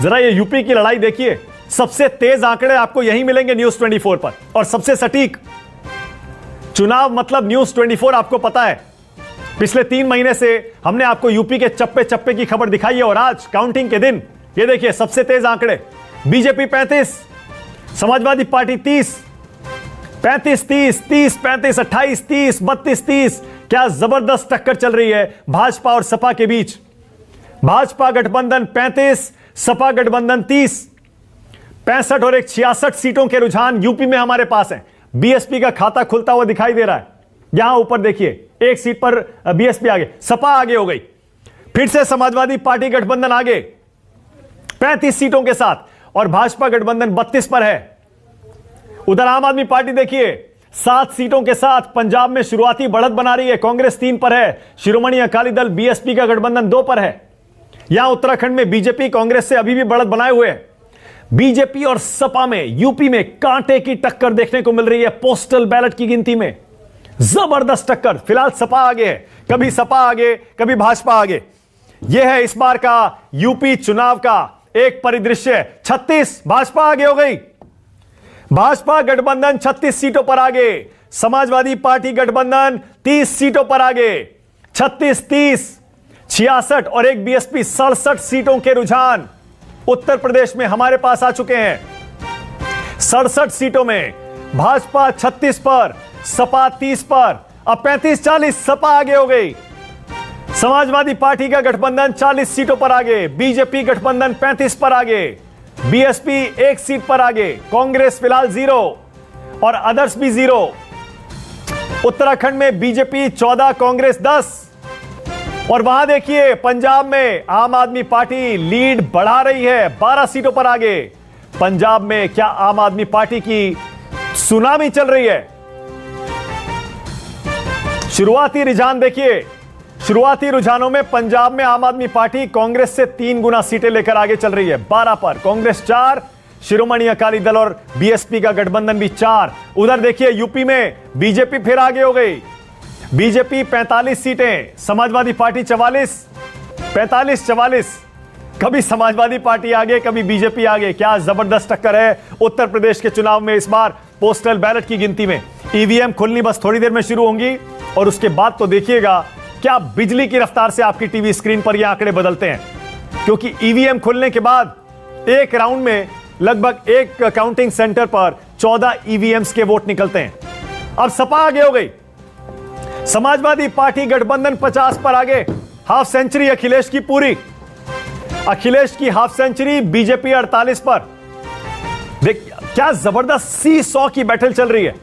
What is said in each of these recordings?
जरा ये यूपी की लड़ाई देखिए, सबसे तेज आंकड़े आपको यहीं मिलेंगे न्यूज 24 पर, और सबसे सटीक। चुनाव मतलब न्यूज 24 आपको पता है। पिछले 3 महीने से हमने आपको यूपी के चप्पे चप्पे की खबर दिखाई है, और आज काउंटिंग के दिन ये देखिए सबसे तेज आंकड़े। BJP 35, Samajwadi party 30, 35 30, 30 35, 28 30, 32 30। क्या जबरदस्त टक्कर चल रही है भाजपा और सपा के बीच। भाजपा गठबंधन 35, सपा गठबंधन 30। 65 और 66 सीटों के रुझान यूपी में हमारे पास है। बीएसपी का खाता खुलता हुआ दिखाई दे रहा है। यहां ऊपर देखिए, एक सीट पर बीएसपी आगे, सपा आगे हो गई, फिर से समाजवादी पार्टी गठबंधन आगे 35 सीटों के साथ, और भाजपा गठबंधन 32 पर है। उधर आम आदमी पार्टी देखिए 7 सीटों के साथ पंजाब में शुरुआती बढ़त बना रही है। कांग्रेस 3 पर है, शिरोमणि अकाली दल बीएसपी का गठबंधन 2 पर है। यहां उत्तराखंड में बीजेपी कांग्रेस से अभी भी बढ़त बनाए हुए है। बीजेपी और सपा में यूपी में कांटे की टक्कर देखने को मिल रही है। पोस्टल बैलेट की गिनती में जबरदस्त टक्कर। फिलहाल सपा आगे है, कभी सपा आगे, कभी भाजपा आगे। यह है इस बार का यूपी चुनाव का एक परिदृश्य। 36 भाजपा आगे हो गई। भाजपा गठबंधन 36 सीटों पर आगे, समाजवादी पार्टी गठबंधन 30 सीटों पर आगे। 36 30, 66 और एक बीएसपी 67 सीटों के रुझान उत्तर प्रदेश में हमारे पास आ चुके हैं। 67 सीटों में भाजपा 36 पर, सपा 30 पर। अब 35 40 सपा आगे हो गई। समाजवादी पार्टी का गठबंधन 40 सीटों पर आगे, बीजेपी गठबंधन 35 पर आगे, बीएसपी 1 सीट पर आगे, कांग्रेस फिलहाल 0 और अदर्स भी 0। उत्तराखंड में बीजेपी 14, कांग्रेस 10। और वहां देखिए पंजाब में आम आदमी पार्टी लीड बढ़ा रही है, 12 सीटों पर आगे। पंजाब में क्या आम आदमी पार्टी की सुनामी चल रही है। शुरुआती रुझान देखिए, शुरुआती रुझानों में पंजाब में आम आदमी पार्टी कांग्रेस से 3 गुना सीटें लेकर आगे चल रही है। 12 पर कांग्रेस 4, शिरोमणि अकाली दल और बीएसपी का गठबंधन भी 4। उधर देखिए यूपी में बीजेपी फिर आगे हो गई। बीजेपी 45 सीटें, समाजवादी पार्टी 44, 45 44। कभी समाजवादी पार्टी आगे, कभी बीजेपी आगे। क्या जबरदस्त टक्कर है उत्तर प्रदेश के चुनाव में इस बार पोस्टल बैलेट की गिनती में। ईवीएम खुलनी बस थोड़ी देर में शुरू होंगी, और उसके बाद तो देखिएगा क्या बिजली की रफ्तार से आपकी टीवी स्क्रीन पर ये आंकड़े बदलते हैं। क्योंकि ईवीएम खुलने के बाद एक राउंड में लगभग एक काउंटिंग सेंटर पर 14 ईवीएम्स के वोट निकलते हैं। अब सपा आगे हो गई। समाजवादी पार्टी गठबंधन 50 पर आगे, हाफ सेंचुरी अखिलेश की पूरी। अखिलेश की हाफ सेंचुरी, बीजेपी 48 पर। देख क्या जबरदस्त सी-सॉ की बैटल चल रही है।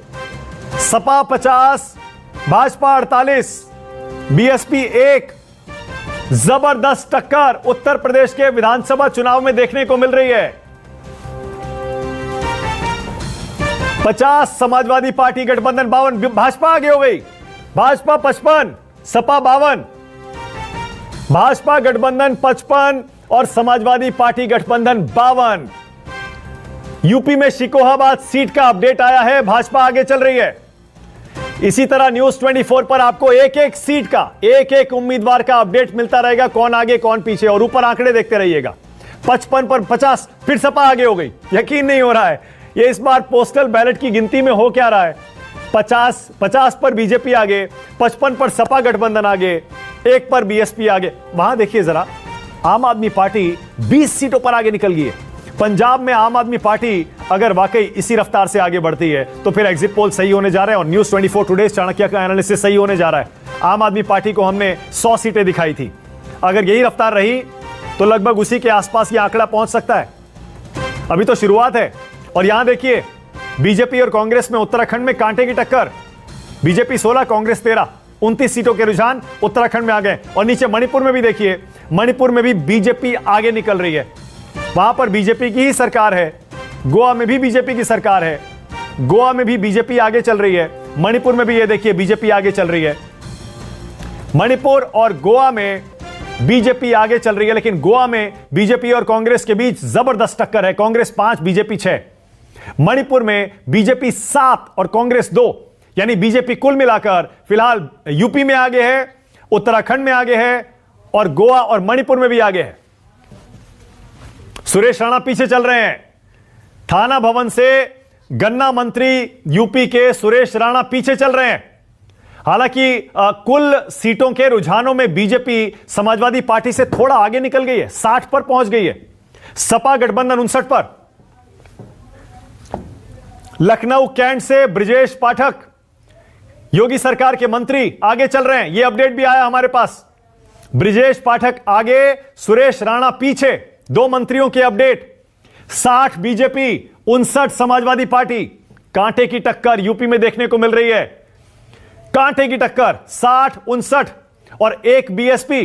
सपा 50, भाजपा 48, बीएसपी 1। जबरदस्त टक्कर उत्तर प्रदेश के विधानसभा चुनाव में देखने को मिल रही है। 50 समाजवादी पार्टी गठबंधन 52, भाजपा आगे हो गई। भाजपा 55, सपा 52, भाजपा गठबंधन 55 और समाजवादी पार्टी गठबंधन 52। यूपी में शिकोहाबाद सीट का अपडेट आया है, भाजपा आगे चल रही है। इसी तरह न्यूज 24 पर आपको एक एक सीट का, एक एक उम्मीदवार का अपडेट मिलता रहेगा, कौन आगे कौन पीछे। और ऊपर आंकड़े देखते रहिएगा। 55 पर 50, फिर सपा आगे हो गई। यकीन नहीं हो रहा है ये इस बार पोस्टल बैलेट की गिनती में हो क्या रहा है। 50 पर बीजेपी आगे, 55 पर सपा गठबंधन आगे, 1 पर बीएसपी आगे। वहां देखिए जरा, आम आदमी पार्टी 20 सीटों पर आगे निकल गई है। पंजाब में आम आदमी पार्टी अगर वाकई इसी रफ्तार से आगे बढ़ती है तो फिर एग्जिट पोल सही होने जा रहे हैं, और न्यूज 24 टुडे चाणक्य का एनालिसिस सही होने जा रहा है। आम आदमी पार्टी को हमने 100 सीटें दिखाई थी, अगर यही रफ्तार रही तो लगभग उसी के आसपास ये आंकड़ा पहुंच सकता है। अभी तो शुरुआत है। और यहां देखिए बीजेपी और कांग्रेस में उत्तराखंड में कांटे की टक्कर। बीजेपी 16, कांग्रेस 13, 29 सीटों के रुझान उत्तराखंड में आ गए। और नीचे मणिपुर में भी देखिए, मणिपुर में भी बीजेपी आगे निकल रही है। वहां पर बीजेपी की ही सरकार है। गोवा में भी बीजेपी की सरकार है, गोवा में भी बीजेपी आगे चल रही है। मणिपुर में भी ये देखिए बीजेपी आगे चल रही है। मणिपुर और गोवा में बीजेपी आगे चल रही है, लेकिन गोवा में बीजेपी और कांग्रेस के बीच जबरदस्त टक्कर है। कांग्रेस 5, बीजेपी 6। मणिपुर में बीजेपी 7 और कांग्रेस 2, यानी बीजेपी कुल मिलाकर फिलहाल यूपी में आगे है, उत्तराखंड में आगे है, और गोवा और मणिपुर में भी आगे है। सुरेश राणा पीछे चल रहे हैं। थाना भवन से गन्ना मंत्री यूपी के सुरेश राणा पीछे चल रहे हैं। हालांकि कुल सीटों के रुझानों में बीजेपी समाजवादी पार्टी से थोड़ा आगे निकल गई है, 60 पर पहुंच गई है। सपा गठबंधन 59 पर। लखनऊ कैंट से ब्रिजेश पाठक योगी सरकार के मंत्री आगे चल रहे हैं, यह अपडेट भी आया हमारे पास। ब्रिजेश पाठक आगे, सुरेश राणा पीछे, दो मंत्रियों के अपडेट। 60 BJP, 59 Samajwadi party. कांटे की टक्कर यूपी में देखने को मिल रही है, कांटे की टक्कर 60, 59 और एक बीएसपी,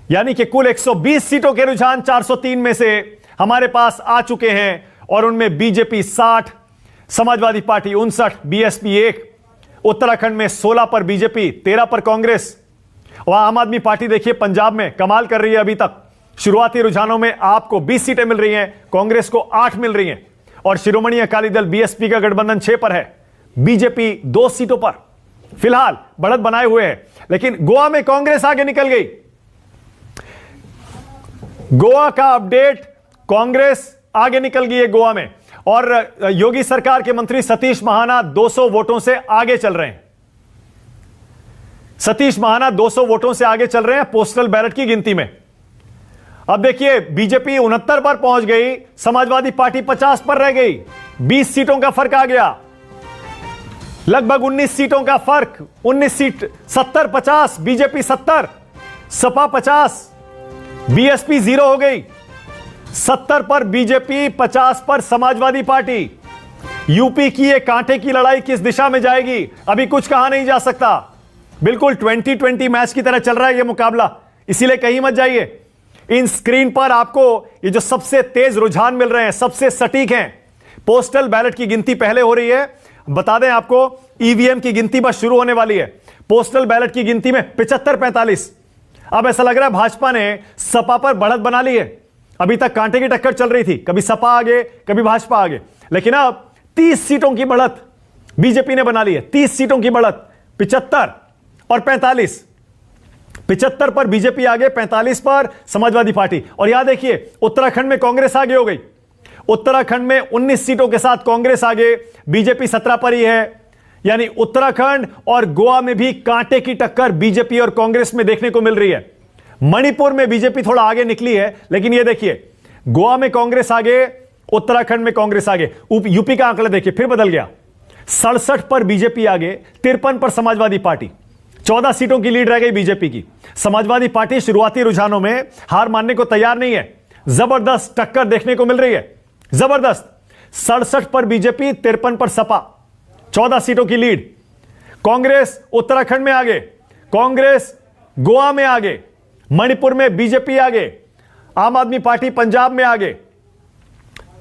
यानी कि कुल 120 सीटों के रुझान 403 में से हमारे पास आ चुके हैं और उनमें BJP 60, Samajwadi party 59, BSP 1। Uttarakhand में 16 पर बीजेपी, 13 पर कांग्रेस। और आम आदमी पार्टी देखिए पंजाब में कमाल कर रही है। अभी तक शुरुआती रुझानों में आपको 20 सीटें मिल रही हैं, कांग्रेस को 8 मिल रही हैं और शिरोमणि अकाली दल बीएसपी का गठबंधन 6 पर है। बीजेपी 2 सीटों पर फिलहाल बढ़त बनाए हुए है। लेकिन गोवा में कांग्रेस आगे निकल गई। गोवा का अपडेट, कांग्रेस आगे निकल गई है गोवा में और योगी सरकार के मंत्री सतीश महाना 200 वोटों से आगे चल रहे हैं। सतीश महाना 200 वोटों से आगे चल रहे हैं पोस्टल बैलेट की गिनती में। अब देखिए बीजेपी 69 पर पहुंच गई, समाजवादी पार्टी 50 पर रह गई। 20 सीटों का फर्क आ गया, लगभग 19 सीटों का फर्क। 19 सीट, 70 50, बीजेपी 70, सपा 50, बीएसपी 0 हो गई। 70 पर बीजेपी, 50 पर समाजवादी पार्टी। यूपी की ये कांटे की लड़ाई किस दिशा में जाएगी अभी कुछ कहा नहीं जा सकता। बिल्कुल 2020 मैच की तरह चल रहा है ये मुकाबला, इसीलिए कहीं मत जाइए। इन स्क्रीन पर आपको ये जो सबसे तेज रुझान मिल रहे हैं, सबसे सटीक हैं। पोस्टल बैलेट की गिनती पहले हो रही है, बता दें आपको ईवीएम की गिनती बस शुरू होने वाली है। पोस्टल बैलेट की गिनती में 75-45। अब ऐसा लग रहा है भाजपा ने सपा पर बढ़त बना ली है। अभी तक कांटे की टक्कर चल रही थी, कभी सपा आगे कभी भाजपा आगे, लेकिन अब 30 सीटों की बढ़त बीजेपी ने बना ली है। 30 सीटों की बढ़त, 75 और 45। 75 पर बीजेपी आगे, 45 पर समाजवादी पार्टी। और यहां देखिए उत्तराखंड में कांग्रेस आगे हो गई। उत्तराखंड में 19 सीटों के साथ कांग्रेस आगे, बीजेपी 17 पर ही है। यानी उत्तराखंड और गोवा में भी कांटे की टक्कर बीजेपी और कांग्रेस में देखने को मिल रही है। मणिपुर में बीजेपी थोड़ा आगे निकली है, लेकिन यह देखिए गोवा में कांग्रेस आगे, उत्तराखंड में कांग्रेस आगे। यूपी का आंकड़ा देखिए फिर बदल गया। 67 पर बीजेपी आगे, 53 पर समाजवादी पार्टी। 14 सीटों की लीड रह गई बीजेपी की। समाजवादी पार्टी शुरुआती रुझानों में हार मानने को तैयार नहीं है, जबरदस्त टक्कर देखने को मिल रही है, जबरदस्त। 67 पर बीजेपी, 53 पर सपा, 14 सीटों की लीड। कांग्रेस उत्तराखंड में आगे, कांग्रेस गोवा में आगे, मणिपुर में बीजेपी आगे, आम आदमी पार्टी पंजाब में आगे,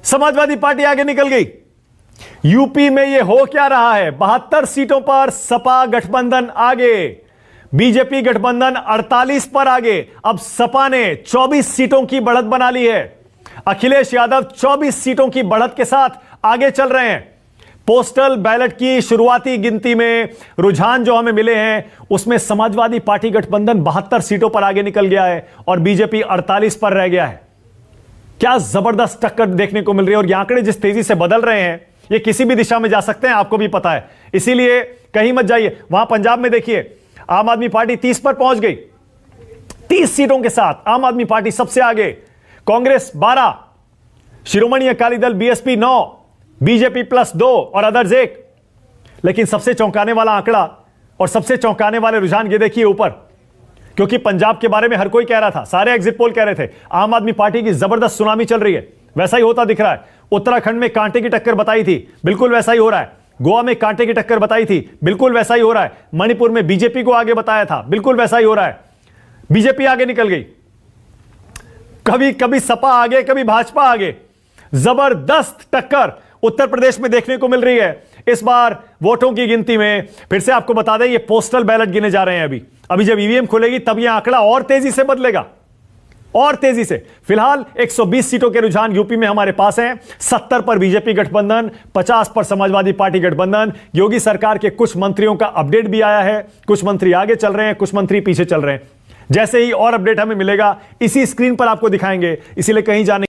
समाजवादी पार्टी आगे निकल गई। यूपी में यह हो क्या रहा है? 72 सीटों पर सपा गठबंधन आगे, बीजेपी गठबंधन 48 पर आगे। अब सपा ने 24 सीटों की बढ़त बना ली है। अखिलेश यादव 24 सीटों की बढ़त के साथ आगे चल रहे हैं। पोस्टल बैलेट की शुरुआती गिनती में रुझान जो हमें मिले हैं उसमें समाजवादी पार्टी गठबंधन 72 सीटों पर आगे निकल गया है और बीजेपी 48 पर रह गया है। क्या जबरदस्त टक्कर देखने को मिल रही है। और ये आंकड़े जिस तेजी से बदल रहे हैं ये किसी भी दिशा में जा सकते हैं, आपको भी पता है, इसीलिए कहीं मत जाइए। वहां पंजाब में देखिए आम आदमी पार्टी 30 पर पहुंच गई, 30 सीटों के साथ आम आदमी पार्टी सबसे आगे, कांग्रेस 12, शिरोमणि अकाली दल बीएसपी 9, बीजेपी +2 और अदर्स 1। लेकिन सबसे चौंकाने वाला आंकड़ा और सबसे चौंकाने वाले रुझान ये देखिए ऊपर, क्योंकि पंजाब के बारे में हर कोई कह रहा था, सारे एग्जिट पोल कह रहे थे आम आदमी पार्टी की जबरदस्त सुनामी चल रही है, वैसा ही होता दिख रहा है। उत्तराखंड में कांटे की टक्कर बताई थी, बिल्कुल वैसा ही हो रहा है। गोवा में कांटे की टक्कर बताई थी, बिल्कुल वैसा ही हो रहा है। मणिपुर में बीजेपी को आगे बताया था, बिल्कुल वैसा ही हो रहा है। बीजेपी आगे निकल गई, कभी कभी सपा आगे कभी भाजपा आगे। जबरदस्त टक्कर उत्तर प्रदेश में देखने को मिल रही है। इस बार वोटों की गिनती में फिर से आपको बता दें ये पोस्टल बैलेट गिने जा रहे हैं। अभी जब ईवीएम खुलेगी तब यह आंकड़ा और तेजी से बदलेगा, और तेजी से। फिलहाल 120 सीटों के रुझान यूपी में हमारे पास हैं। 70 पर बीजेपी गठबंधन, 50 पर समाजवादी पार्टी गठबंधन। योगी सरकार के कुछ मंत्रियों का अपडेट भी आया है, कुछ मंत्री आगे चल रहे हैं, कुछ मंत्री पीछे चल रहे हैं। जैसे ही और अपडेट हमें मिलेगा इसी स्क्रीन पर आपको दिखाएंगे, इसीलिए कहीं जाने